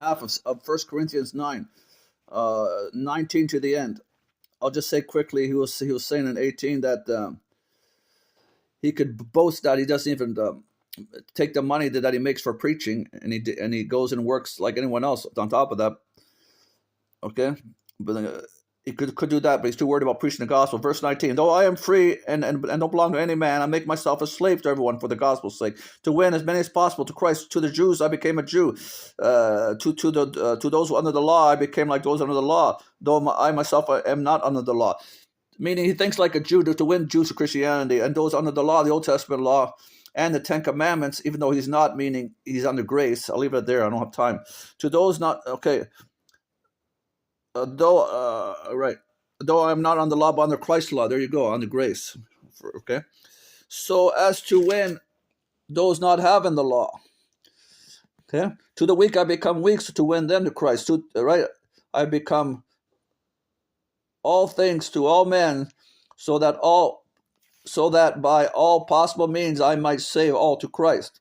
half of 1 Corinthians 9, 19 to the end. I'll just say quickly, he was saying in 18 that he could boast that he doesn't even take the money that he makes for preaching, and he goes and works like anyone else on top of that. Okay, but he could do that, but he's too worried about preaching the gospel. Verse 19: Though I am free and don't belong to any man, I make myself a slave to everyone for the gospel's sake, to win as many as possible to Christ. To the Jews, I became a Jew. To those under the law, I became like those under the law, though I myself am not under the law. Meaning, he thinks like a Jew to win Jews to Christianity, and those under the law, the Old Testament law, and the Ten Commandments, even though he's not, meaning he's under grace. I'll leave it there. I don't have time. To those not okay. Though I'm not on the law, but under Christ's law. There you go, under grace. Okay. So as to win those not having the law. Okay. To the weak I become weak, so to win them to Christ. I become all things to all men, so that by all possible means I might save all to Christ.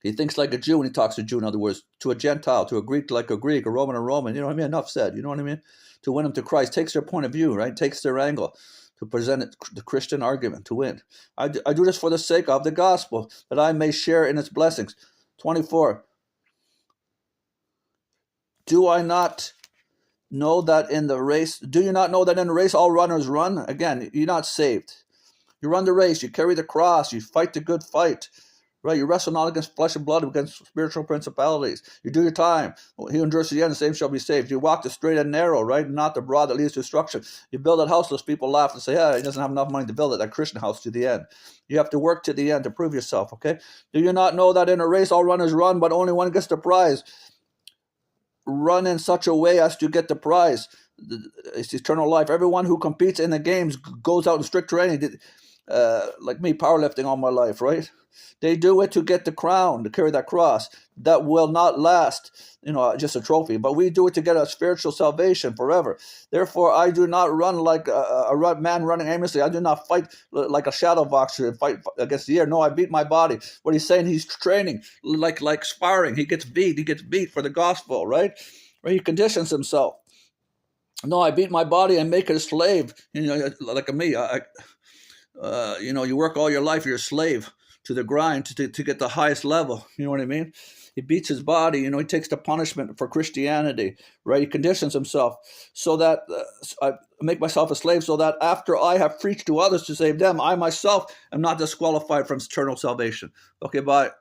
He thinks like a Jew when he talks to a Jew, in other words, to a Gentile, to a Greek like a Greek, a Roman a Roman, you know what I mean? Enough said, you know what I mean? To win them to Christ, takes their point of view, right? Takes their angle to present it, the Christian argument, to win. I do this for the sake of the gospel, that I may share in its blessings. 24. Do you not know that in the race all runners run? Again, you're not saved. You run the race, you carry the cross, you fight the good fight. Right, you wrestle not against flesh and blood, against spiritual principalities. You do your time. He who endures to the end, the same shall be saved. You walk the straight and narrow, right, not the broad that leads to destruction. You build that house, those people laugh and say, he doesn't have enough money to build it, that Christian house, to the end. You have to work to the end to prove yourself, okay? Do you not know that in a race all runners run, but only one gets the prize? Run in such a way as to get the prize. It's eternal life. Everyone who competes in the games goes out in strict training. Like me, powerlifting all my life, right? They do it to get the crown, to carry that cross. That will not last, just a trophy. But we do it to get a spiritual salvation forever. Therefore, I do not run like a man running aimlessly. I do not fight like a shadow boxer and fight against the air. No, I beat my body. What he's saying, he's training like sparring. He gets beat for the gospel, right? Where he conditions himself. No, I beat my body and make it a slave. Like me. You work all your life, you're a slave to the grind to get the highest level. You know what I mean? He beats his body. He takes the punishment for Christianity, right? He conditions himself so that I make myself a slave, so that after I have preached to others to save them, I myself am not disqualified from eternal salvation. Okay, bye.